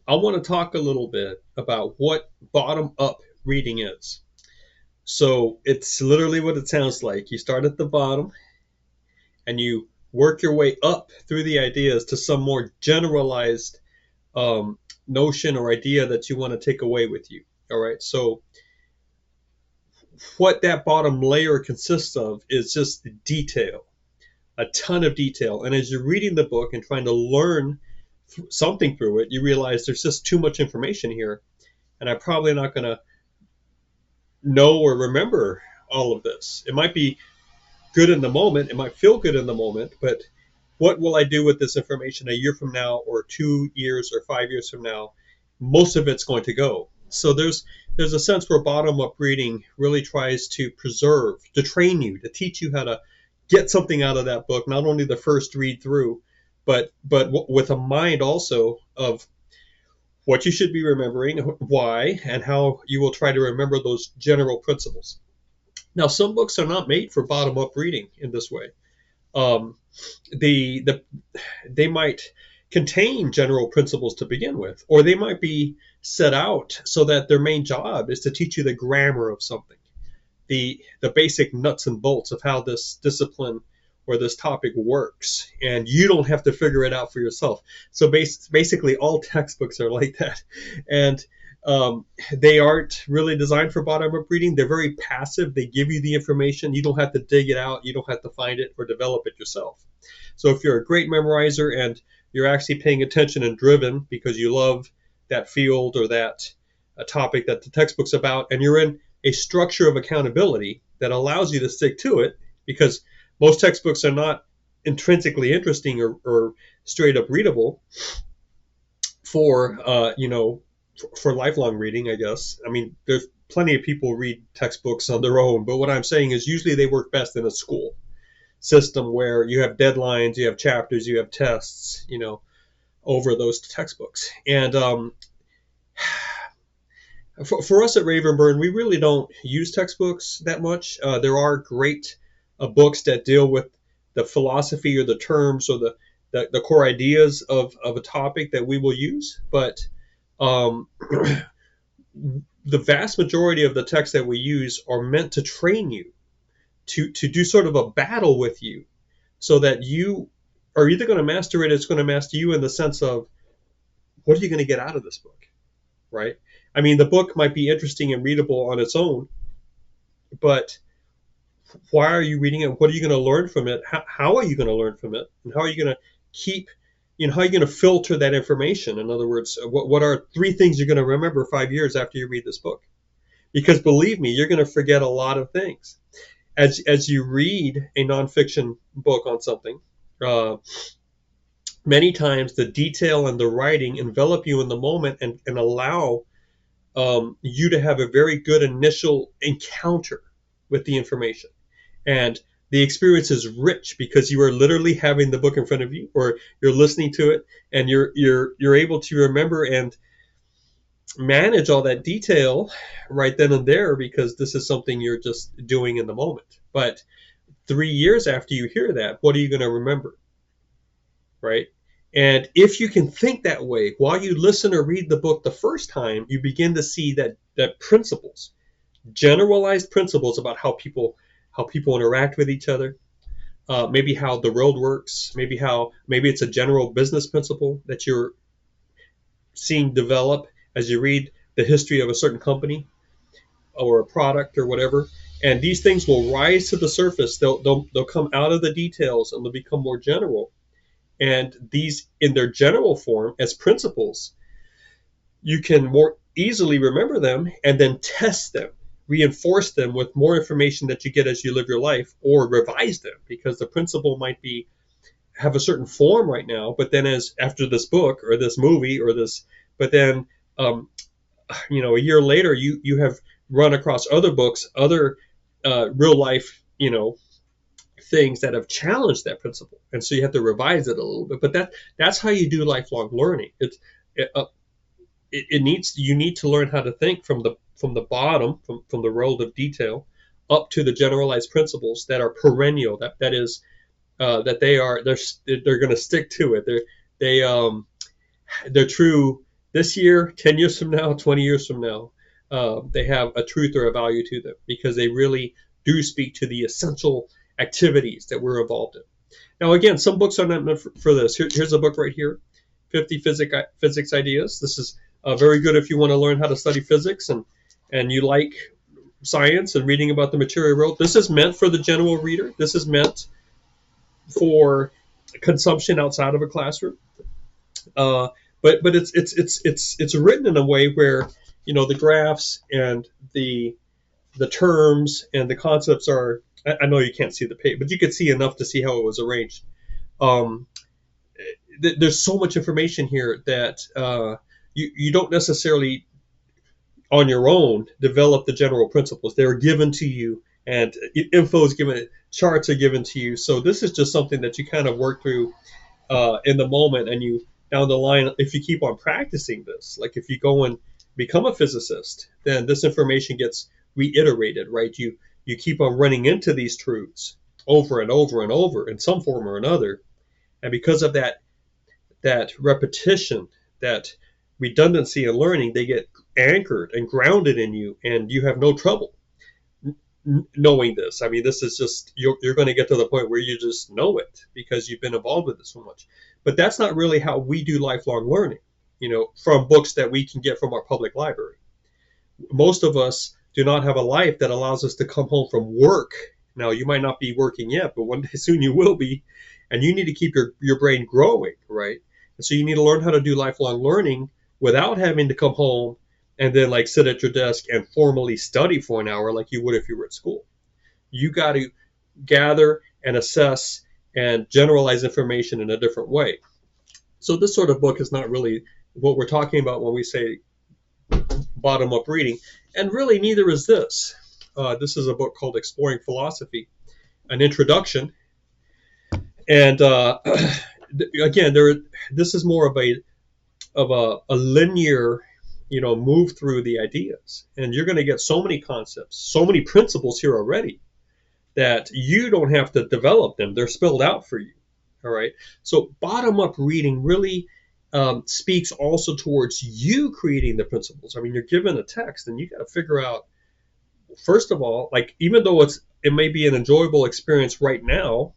I want to talk a little bit about what bottom up reading is. So it's literally what it sounds like. You start at the bottom and you work your way up through the ideas to some more generalized um, notion or idea that you want to take away with you. All right. So what that bottom layer consists of is just the detail, a ton of detail. And as you're reading the book and trying to learn something through it, you realize there's just too much information here, and I'm probably not going to know or remember all of this. It might be good in the moment, it might feel good in the moment, but what will I do with this information a year from now, or 2 years, or 5 years from now? Most of it's going to go. So there's a sense where bottom up reading really tries to preserve, to train you, to teach you how to get something out of that book, not only the first read through, but with a mind also of what you should be remembering, why, and how you will try to remember those general principles. Now, some books are not made for bottom up reading in this way. Um, the they might contain general principles to begin with, or they might be set out so that their main job is to teach you the grammar of something, the basic nuts and bolts of how this discipline or this topic works, and you don't have to figure it out for yourself. So basically, all textbooks are like that, and they aren't really designed for bottom-up reading. They're very passive. They give you the information. You don't have to dig it out. You don't have to find it or develop it yourself. So if you're a great memorizer and you're actually paying attention and driven because you love that field or that a topic that the textbook's about, and you're in a structure of accountability that allows you to stick to it, because most textbooks are not intrinsically interesting or straight up readable for for lifelong reading, I guess. I mean, there's plenty of people read textbooks on their own, but what I'm saying is usually they work best in a school system where you have deadlines, you have chapters, you have tests, over those textbooks. And for us at Ravenburn, we really don't use textbooks that much. There are great books that deal with the philosophy or the terms or the core ideas of a topic that we will use. But um, the vast majority of the texts that we use are meant to train you, to do sort of a battle with you, so that you are either going to master it, it's going to master you in the sense of what are you going to get out of this book, right? I mean, the book might be interesting and readable on its own, but why are you reading it? What are you going to learn from it? How are you going to learn from it? And how are you going to keep, how are you going to filter that information? In other words, what are 3 things you're going to remember 5 years after you read this book? Because believe me, you're going to forget a lot of things. As you read a nonfiction book on something, many times the detail and the writing envelop you in the moment and allow you to have a very good initial encounter with the information. And the experience is rich because you are literally having the book in front of you, or you're listening to it, and you're able to remember and manage all that detail right then and there, because this is something you're just doing in the moment. But 3 years after you hear that, what are you going to remember, right? And if you can think that way while you listen or read the book the first time, you begin to see that principles, generalized principles about how people interact with each other, maybe how the world works, maybe it's a general business principle that you're seeing develop as you read the history of a certain company or a product or whatever. And these things will rise to the surface. They'll come out of the details and they'll become more general. And these, in their general form as principles, you can more easily remember them and then test them, reinforce them with more information that you get as you live your life, or revise them, because the principle might have a certain form right now, but then as after this book or this movie or this, but then a year later you have run across other books, other real life things that have challenged that principle, and so you have to revise it a little bit. But that's how you do lifelong learning. It needs, you need to learn how to think from the bottom, from the world of detail, up to the generalized principles that are perennial. That is they're going to stick to it. They're true. this year, 10 years from now, 20 years from now, they have a truth or a value to them because they really do speak to the essential activities that we're involved in. Now, again, some books are not meant for this. Here's a book right here, 50 Physics Ideas. This is very good if you want to learn how to study physics and you like science and reading about the material world. This is meant for the general reader. This is meant for consumption outside of a classroom. But it's written in a way where the graphs and the terms and the concepts are. I know you can't see the page, but you can see enough to see how it was arranged. There's so much information here that you don't necessarily on your own develop the general principles. They're given to you, and info is given, charts are given to you. So this is just something that you kind of work through in the moment, and you down the line, if you keep on practicing this, like if you go and become a physicist, then this information gets reiterated, right? You keep on running into these truths over and over and over in some form or another, and because of that repetition, that redundancy in learning, they get anchored and grounded in you, and you have no trouble knowing this. I mean, this is just, you're going to get to the point where you just know it because you've been involved with it so much. But that's not really how we do lifelong learning, from books that we can get from our public library. Most of us do not have a life that allows us to come home from work. Now, you might not be working yet, but one day soon you will be, and you need to keep your brain growing, right? And so you need to learn how to do lifelong learning without having to come home and then like sit at your desk and formally study for an hour like you would if you were at school. You got to gather and assess and generalize information in a different way. So this sort of book is not really what we're talking about when we say bottom-up reading, and really neither is this. This is a book called Exploring Philosophy, an introduction. And again, this is more of a linear, move through the ideas, and you're going to get so many concepts, so many principles here already that you don't have to develop them. They're spelled out for you. All right. So bottom-up reading really speaks also towards you creating the principles. I mean, you're given a text, and you got to figure out, first of all, like even though it may be an enjoyable experience right now,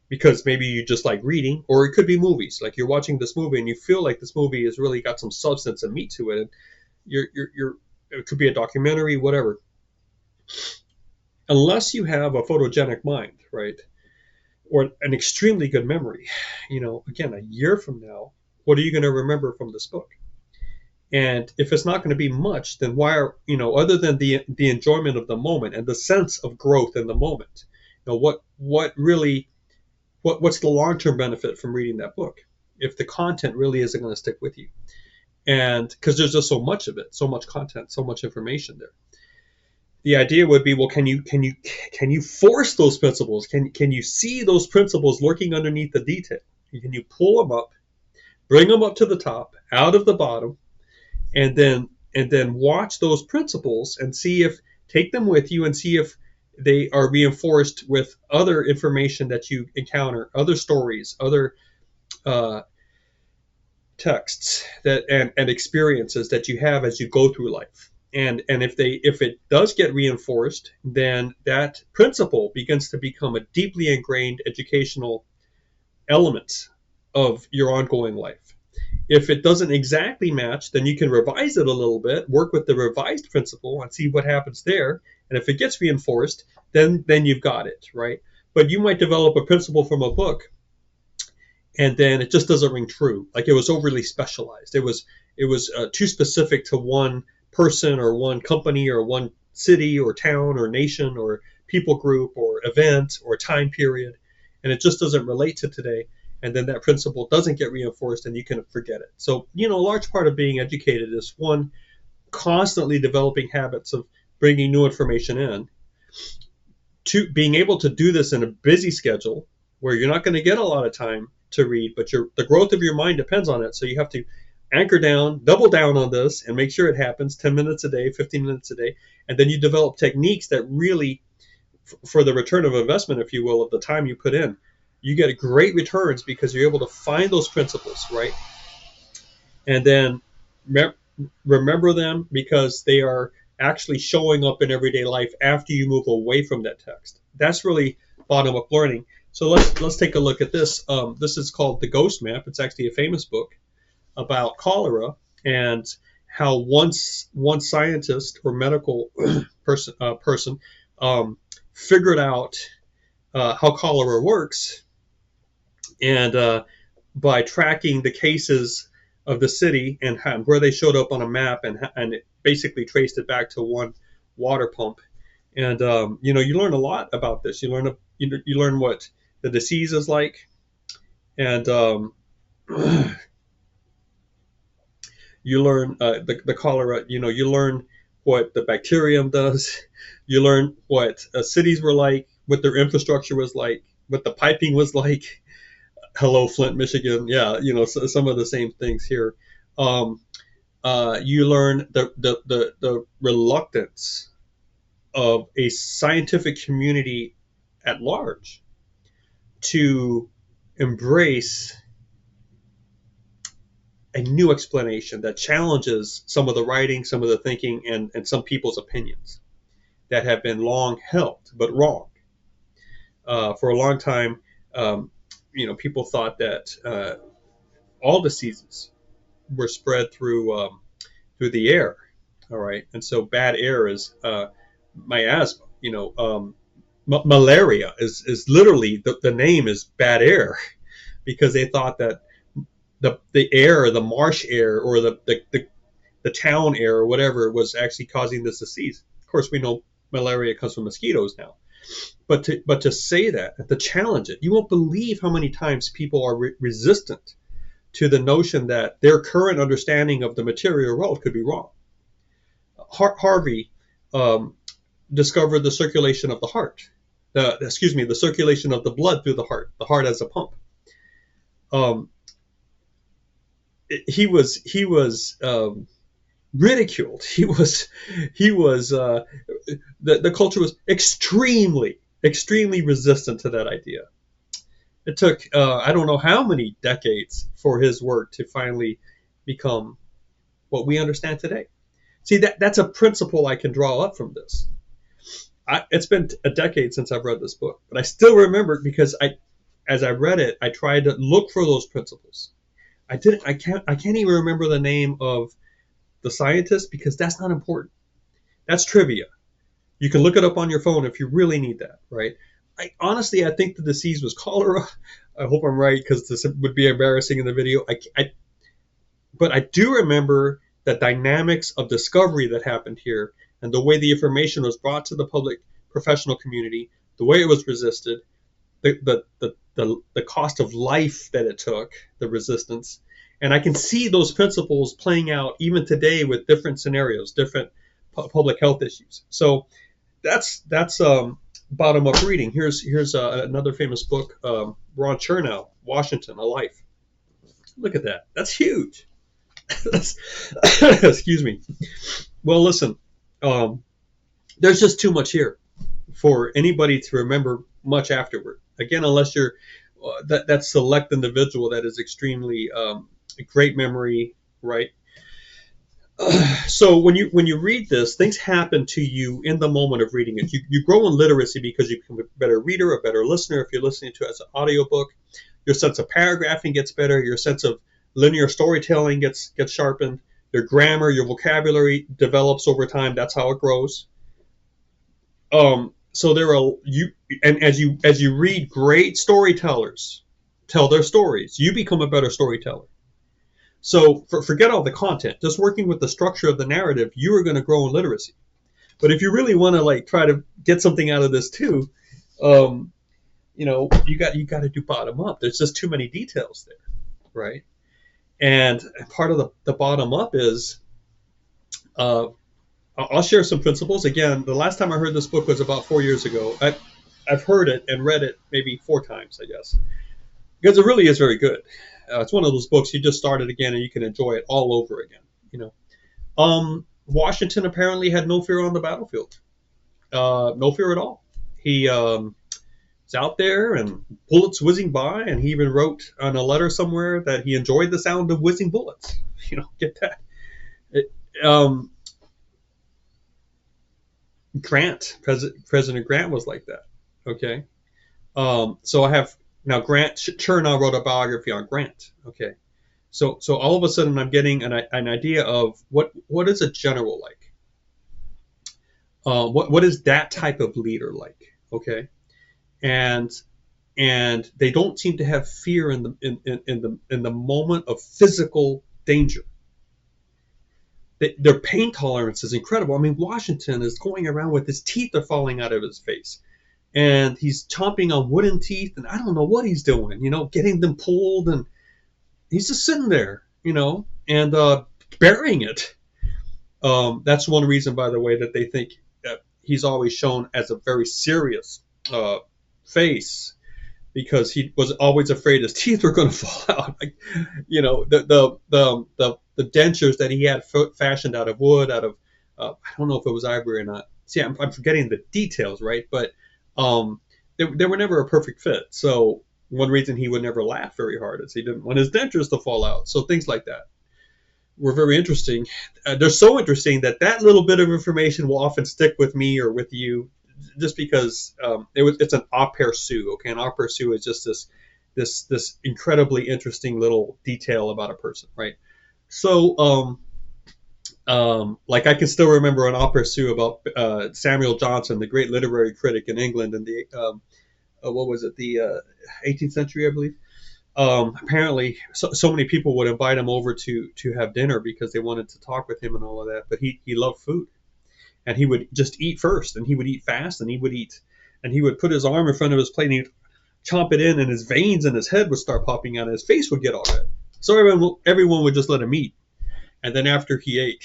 because maybe you just like reading, or it could be movies. Like you're watching this movie and you feel like this movie has really got some substance and meat to it. And it could be a documentary, whatever. Unless you have a photogenic mind, right? Or an extremely good memory, again, a year from now, what are you going to remember from this book? And if it's not going to be much, then why are, other than the enjoyment of the moment and the sense of growth in the moment, what's the long-term benefit from reading that book if the content really isn't going to stick with you? And because there's just so much of it, so much content, so much information there. The idea would be, well, can you force those principles? Can you see those principles lurking underneath the detail? Can you pull them up, bring them up to the top, out of the bottom, and then watch those principles and take them with you and see if they are reinforced with other information that you encounter, other stories, other texts and experiences that you have as you go through life. And if it does get reinforced, then that principle begins to become a deeply ingrained educational element of your ongoing life. If it doesn't exactly match, then you can revise it a little bit, work with the revised principle and see what happens there. And if it gets reinforced, then you've got it, right? But you might develop a principle from a book, and then it just doesn't ring true. Like it was overly specialized. It was too specific to one person or one company or one city or town or nation or people group or event or time period, and it just doesn't relate to today. And then that principle doesn't get reinforced, and you can forget it. So, a large part of being educated is one, constantly developing habits of bringing new information in. Two, being able to do this in a busy schedule where you're not going to get a lot of time to read, but the growth of your mind depends on it. So you have to anchor down, double down on this, and make sure it happens 10 minutes a day, 15 minutes a day. And then you develop techniques that really, for the return of investment, if you will, of the time you put in, you get great returns because you're able to find those principles, right? And then remember them because they are actually showing up in everyday life after you move away from that text. That's really bottom up learning. So let's take a look at this. This is called the Ghost Map. It's actually a famous book about cholera and how once one scientist or medical person figured out how cholera works, and by tracking the cases of the city and where they showed up on a map, and it basically traced it back to one water pump. And you learn a lot about this. You learn what the disease is like, and you learn the cholera. You learn what the bacterium does. You learn what cities were like, what their infrastructure was like, what the piping was like. Hello, Flint, Michigan. Yeah, some of the same things here. You learn the reluctance of a scientific community at large to embrace a new explanation that challenges some of the writing, some of the thinking, and some people's opinions that have been long held but wrong. For a long time, people thought that all diseases were spread through the air. All right, and so bad air is miasma. Malaria is literally the name is bad air, because they thought that the air, the marsh air, or the town air, or whatever, was actually causing this disease. Of course, we know malaria comes from mosquitoes now. But to say that, to challenge it, you won't believe how many times people are resistant to the notion that their current understanding of the material world could be wrong. Harvey discovered the circulation of the heart. The circulation of the blood through the heart as a pump. He was ridiculed. He was the culture was extremely resistant to that idea. It took I don't know how many decades for his work to finally become what we understand today. See, that's a principle I can draw up from this. It's been a decade since I've read this book, but I still remember it because as I read it, I tried to look for those principles. I can't even remember the name of the scientist because that's not important. That's trivia. You can look it up on your phone if you really need that, right? Honestly, I think the disease was cholera. I hope I'm right because this would be embarrassing in the video. But I do remember the dynamics of discovery that happened here and the way the information was brought to the public professional community, the way it was resisted, the cost of life that it took, the resistance. And I can see those principles playing out even today with different scenarios, different public health issues. So that's bottom up reading. Here's another famous book, Ron Chernow, Washington, A Life. Look at that. That's huge. Excuse me. Well, listen, there's just too much here for anybody to remember much afterward. Again, unless you're that select individual that is extremely a great memory, right? So when you read this, things happen to you in the moment of reading it. You grow in literacy because you become a better reader, a better listener. If you're listening to it as an audiobook, your sense of paragraphing gets better. Your sense of linear storytelling gets sharpened. Your grammar, your vocabulary develops over time. That's how it grows. So as you read great storytellers tell their stories, you become a better storyteller. So forget all the content. Just working with the structure of the narrative, you are going to grow in literacy. But if you really want to try to get something out of this too, you got to do bottom up. There's just too many details there, right? And part of the bottom up is, I'll share some principles. Again, the last time I heard this book was about 4 years ago. I've heard it and read it maybe 4 times, I guess, because it really is very good. It's one of those books you just start it again and you can enjoy it all over again. Washington apparently had no fear on the battlefield, no fear at all. He was out there and bullets whizzing by, and he even wrote on a letter somewhere that he enjoyed the sound of whizzing bullets. Get that. um, President Grant was like that. Okay. So I have now Grant Chernow wrote a biography on Grant. Okay. So all of a sudden I'm getting an idea of what is a general like. What is that type of leader like? Okay. And they don't seem to have fear in the moment of physical danger. Their pain tolerance is incredible. I mean, Washington is going around with his teeth are falling out of his face, and he's chomping on wooden teeth, and I don't know what he's doing. Getting them pulled, and he's just sitting there, and burying it. That's one reason, by the way, that they think he's always shown as a very serious face, because he was always afraid his teeth were going to fall out. Like, the dentures that he had fashioned out of wood, I don't know if it was ivory or not. See, I'm forgetting the details, right? But they were never a perfect fit. So one reason he would never laugh very hard is he didn't want his dentures to fall out. So things like that were very interesting. They're so interesting that little bit of information will often stick with me or with you, just because it's an aperçu. Okay, an aperçu is just this incredibly interesting little detail about a person, right? So like I can still remember an aperçu about Samuel Johnson, the great literary critic in England in the what was it, the 18th century, I believe. Apparently, so many people would invite him over to have dinner because they wanted to talk with him and all of that. But he loved food, and he would just eat first, and he would eat fast, and he would put his arm in front of his plate and he'd chomp it in, and his veins in his head would start popping out, and his face would get all red. So everyone would just let him eat, and then after he ate,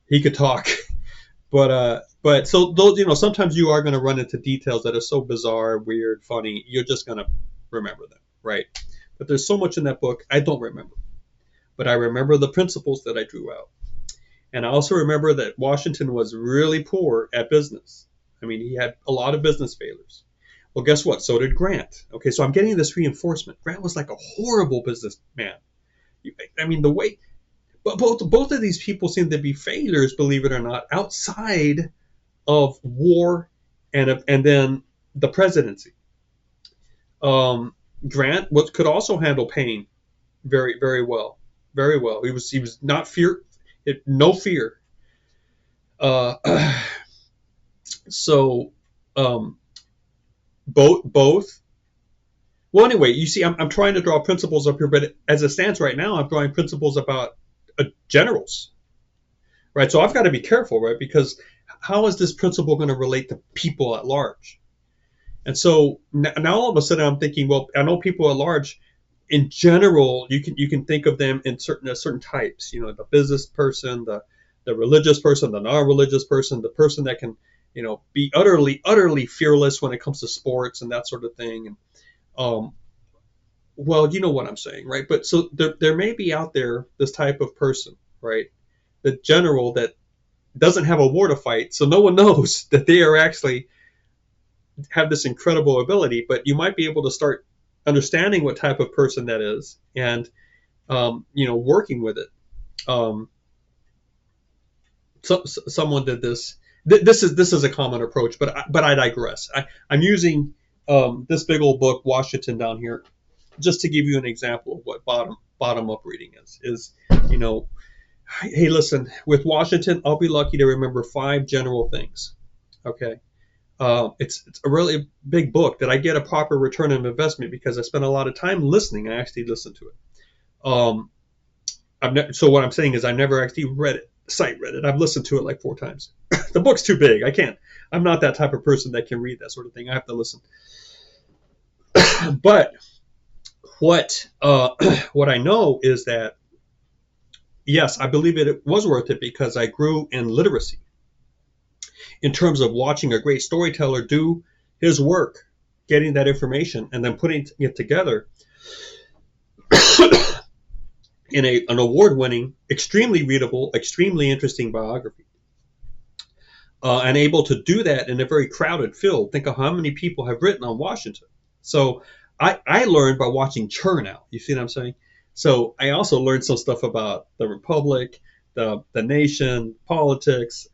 he could talk. But so those, sometimes you are going to run into details that are so bizarre, weird, funny, you're just going to remember them, right? But there's so much in that book I don't remember, but I remember the principles that I drew out. And I also remember that Washington was really poor at business. I mean, he had a lot of business failures. Well, guess what? So did Grant. Okay, so I'm getting this reinforcement. Grant was like a horrible businessman. I mean, the way, but both of these people seem to be failures, believe it or not, outside of war and then the presidency. Grant could also handle pain very, very well, very well. He was not no fear. So both. Well, anyway, you see, I'm trying to draw principles up here, but as it stands right now, I'm drawing principles about generals, right? So I've got to be careful, right? Because how is this principle going to relate to people at large? And so now all of a sudden I'm thinking, well, I know people at large, in general, you can think of them in certain types. The business person, the religious person, the non-religious person, the person that can, be utterly fearless when it comes to sports and that sort of thing. And well, you know what I'm saying, right? But so there may be out there this type of person, right? The general that doesn't have a war to fight, so no one knows that they are actually have this incredible ability, but you might be able to start understanding what type of person that is and, working with it. Someone did this. This is a common approach, but I digress. I'm using this big old book, Washington, down here, just to give you an example of what bottom up reading is. Hey, listen, with Washington, I'll be lucky to remember 5 general things. Okay. It's a really big book that I get a proper return on investment because I spent a lot of time listening. I actually listened to it. So what I'm saying is I never actually read it, sight read it. I've listened to it like 4 times. The book's too big. I can't. I'm not that type of person that can read that sort of thing. I have to listen. But what I know is that, yes, I believe it was worth it because I grew in literacy in terms of watching a great storyteller do his work, getting that information, and then putting it together in an award-winning, extremely readable, extremely interesting biography. And able to do that in a very crowded field. Think of how many people have written on Washington. So I learned by watching Chernow. You see what I'm saying? So I also learned some stuff about the republic, the nation, politics,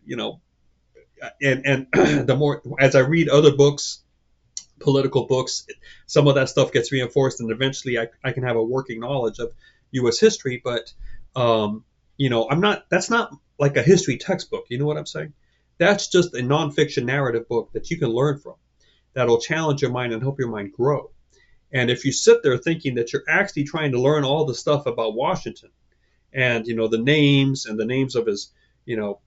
and the more as I read other books, political books, some of that stuff gets reinforced, and eventually I can have a working knowledge of U.S. history. But I'm not. That's not like a history textbook. You know what I'm saying? That's just a nonfiction narrative book that you can learn from. That'll challenge your mind and help your mind grow. And if you sit there thinking that you're actually trying to learn all the stuff about Washington and the names of his you know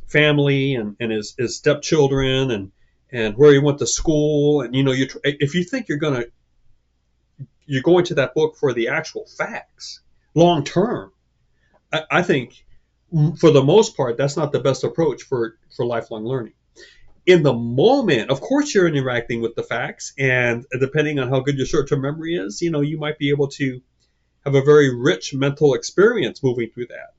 family and his stepchildren and where he went to school, and if you think you're going to that book for the actual facts long term, I think for the most part that's not the best approach for lifelong learning. In the moment, of course, you're interacting with the facts, and depending on how good your short-term memory is, you might be able to have a very rich mental experience moving through that.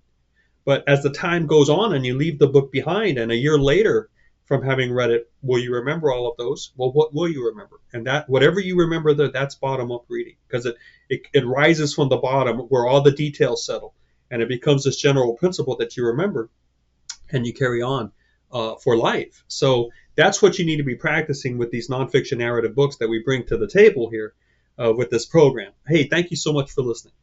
But as the time goes on and you leave the book behind, and a year later from having read it, will you remember all of those? Well, what will you remember? And that whatever you remember there, that's bottom up reading, because it rises from the bottom where all the details settle, and it becomes this general principle that you remember and you carry on for life. So that's what you need to be practicing with these nonfiction narrative books that we bring to the table here with this program. Hey, thank you so much for listening.